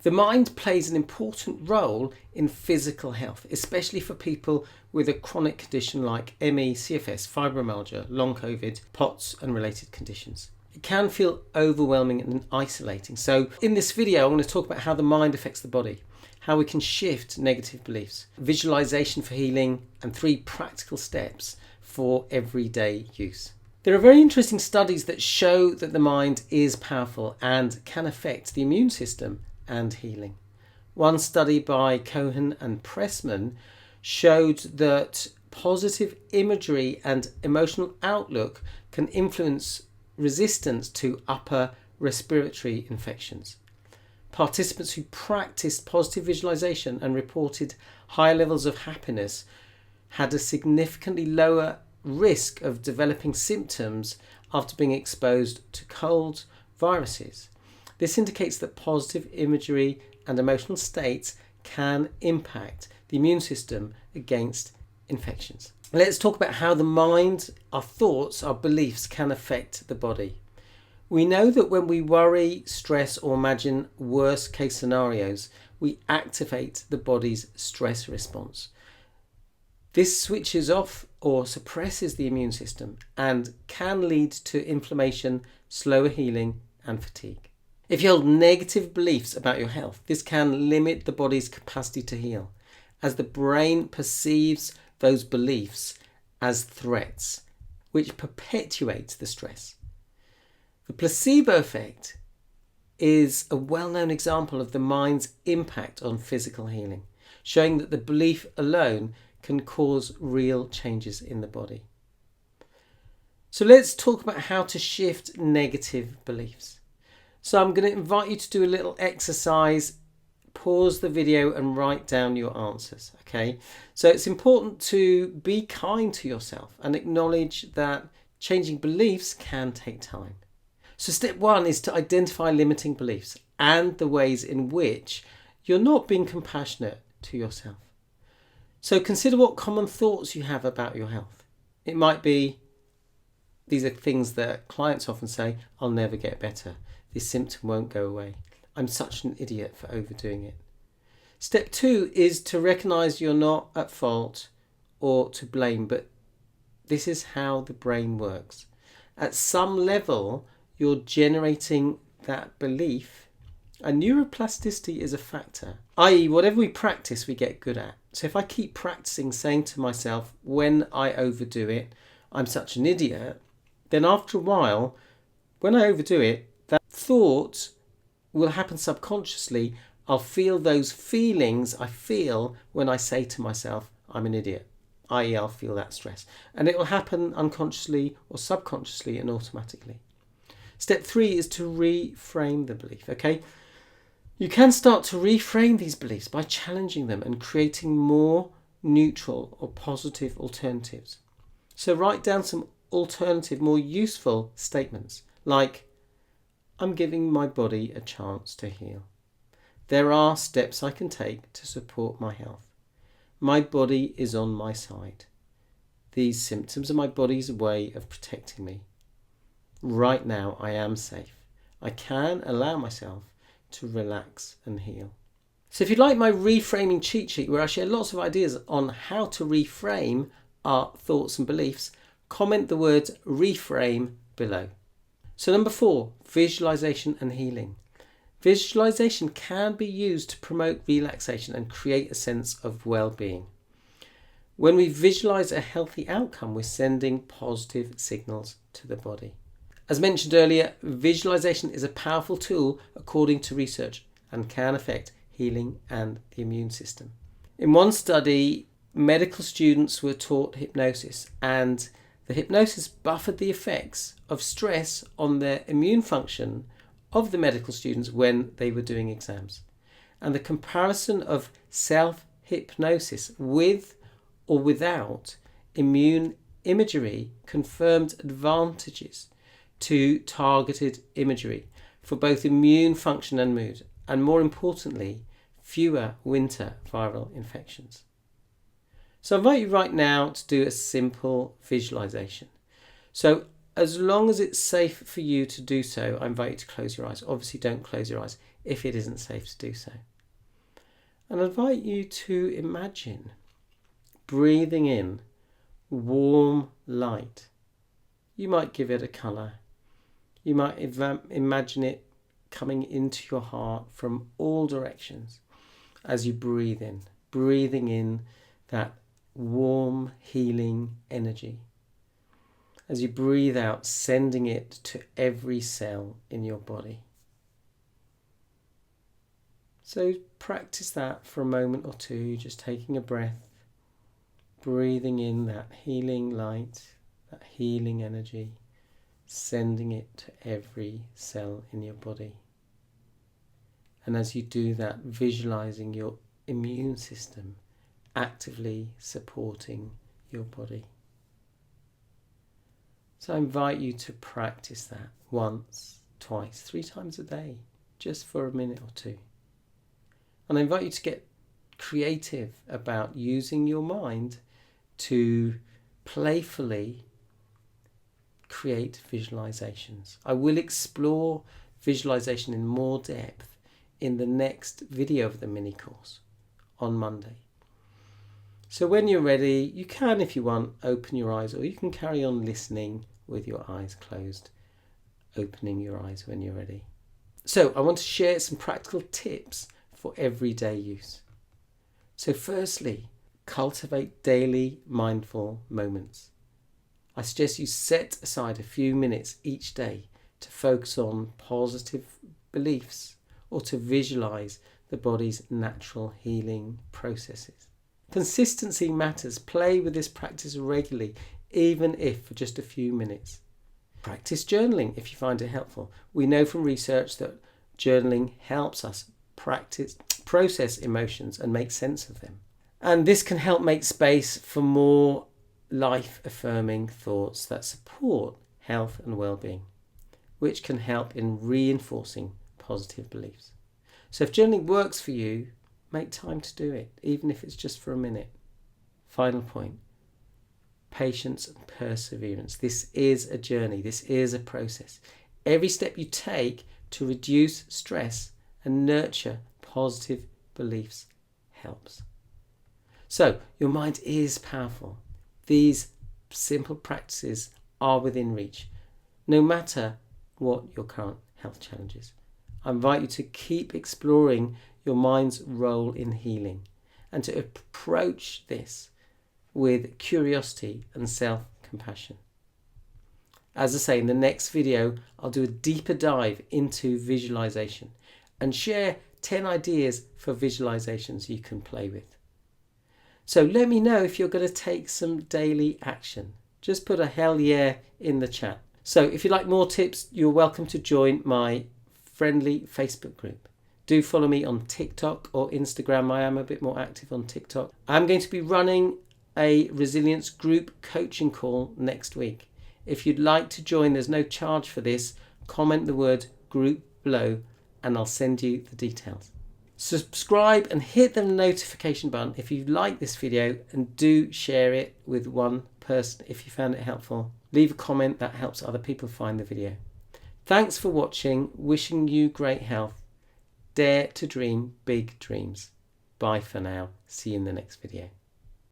The mind plays an important role in physical health, especially for people with a chronic condition like ME, CFS, fibromyalgia, long COVID, POTS and related conditions. It can feel overwhelming and isolating. So in this video, I'm going to talk about how the mind affects the body, how we can shift negative beliefs, visualization for healing, and 3 practical steps for everyday use. There are very interesting studies that show that the mind is powerful and can affect the immune system and healing. One study by Cohen and Pressman showed that positive imagery and emotional outlook can influence resistance to upper respiratory infections. Participants who practiced positive visualization and reported higher levels of happiness had a significantly lower risk of developing symptoms after being exposed to cold viruses. This indicates that positive imagery and emotional states can impact the immune system against infections. Let's talk about how the mind, our thoughts, our beliefs can affect the body. We know that when we worry, stress, or imagine worst case scenarios, we activate the body's stress response. This switches off or suppresses the immune system and can lead to inflammation, slower healing, and fatigue. If you hold negative beliefs about your health, this can limit the body's capacity to heal, as the brain perceives those beliefs as threats, which perpetuates the stress. The placebo effect is a well-known example of the mind's impact on physical healing, showing that the belief alone can cause real changes in the body. So let's talk about how to shift negative beliefs. So I'm going to invite you to do a little exercise. Pause the video and write down your answers, okay? So it's important to be kind to yourself and acknowledge that changing beliefs can take time. So step 1 is to identify limiting beliefs and the ways in which you're not being compassionate to yourself. So consider what common thoughts you have about your health. It might be, these are things that clients often say, I'll never get better. This symptom won't go away. I'm such an idiot for overdoing it. Step 2 is to recognize you're not at fault or to blame, but this is how the brain works. At some level, you're generating that belief, and neuroplasticity is a factor, i.e. whatever we practice, we get good at. So if I keep practicing saying to myself, when I overdo it, I'm such an idiot, then after a while, when I overdo it, that thought will happen subconsciously. I'll feel those feelings I feel when I say to myself, I'm an idiot, i.e. I'll feel that stress. And it will happen unconsciously or subconsciously and automatically. Step 3 is to reframe the belief, okay? You can start to reframe these beliefs by challenging them and creating more neutral or positive alternatives. So write down some alternative, more useful statements like, I'm giving my body a chance to heal. There are steps I can take to support my health. My body is on my side. These symptoms are my body's way of protecting me. Right now I am safe. I can allow myself to relax and heal. So if you'd like my reframing cheat sheet, where I share lots of ideas on how to reframe our thoughts and beliefs, comment the word reframe below. So number 4, visualization and healing. Visualization can be used to promote relaxation and create a sense of well-being. When we visualize a healthy outcome, we're sending positive signals to the body. As mentioned earlier, visualization is a powerful tool according to research and can affect healing and the immune system. In one study, medical students were taught hypnosis, and the hypnosis buffered the effects of stress on their immune function of the medical students when they were doing exams. And the comparison of self-hypnosis with or without immune imagery confirmed advantages to targeted imagery for both immune function and mood, and more importantly, fewer winter viral infections. So I invite you right now to do a simple visualization. So as long as it's safe for you to do so, I invite you to close your eyes. Obviously don't close your eyes. if it isn't safe to do so. And I invite you to imagine breathing in warm light. You might give it a colour. You might imagine it coming into your heart from all directions as you breathe in, breathing in that warm, healing energy. As you breathe out, sending it to every cell in your body. So practice that for a moment or two, just taking a breath, breathing in that healing light, that healing energy, sending it to every cell in your body. And as you do that, visualizing your immune system actively supporting your body. So I invite you to practice that once, twice, 3 times a day, just for a minute or two. And I invite you to get creative about using your mind to playfully create visualizations. I will explore visualization in more depth in the next video of the mini course on Monday. So when you're ready, you can, if you want, open your eyes, or you can carry on listening with your eyes closed, opening your eyes when you're ready. So I want to share some practical tips for everyday use. So firstly, cultivate daily mindful moments. I suggest you set aside a few minutes each day to focus on positive beliefs or to visualize the body's natural healing processes. Consistency matters. Play with this practice regularly, even if for just a few minutes. Practice journaling if you find it helpful. We know from research that journaling helps us process emotions and make sense of them. And this can help make space for more life-affirming thoughts that support health and well-being, which can help in reinforcing positive beliefs. So if journaling works for you, make time to do it, even if it's just for a minute. Final point, patience and perseverance. This is a journey. This is a process. Every step you take to reduce stress and nurture positive beliefs helps. So your mind is powerful. These simple practices are within reach, no matter what your current health challenges. I invite you to keep exploring your mind's role in healing and to approach this with curiosity and self-compassion. As I say, in the next video, I'll do a deeper dive into visualization and share 10 ideas for visualizations you can play with. So let me know if you're going to take some daily action. Just put a hell yeah in the chat. So if you'd like more tips, you're welcome to join my friendly Facebook group. Do follow me on TikTok or Instagram. I am a bit more active on TikTok. I'm going to be running a resilience group coaching call next week. If you'd like to join, there's no charge for this. Comment the word group below and I'll send you the details. Subscribe and hit the notification button if you like this video, and do share it with one person if you found it helpful. Leave a comment, that helps other people find the video. Thanks for watching, wishing you great health. Dare to dream big dreams. Bye for now. See you in the next video.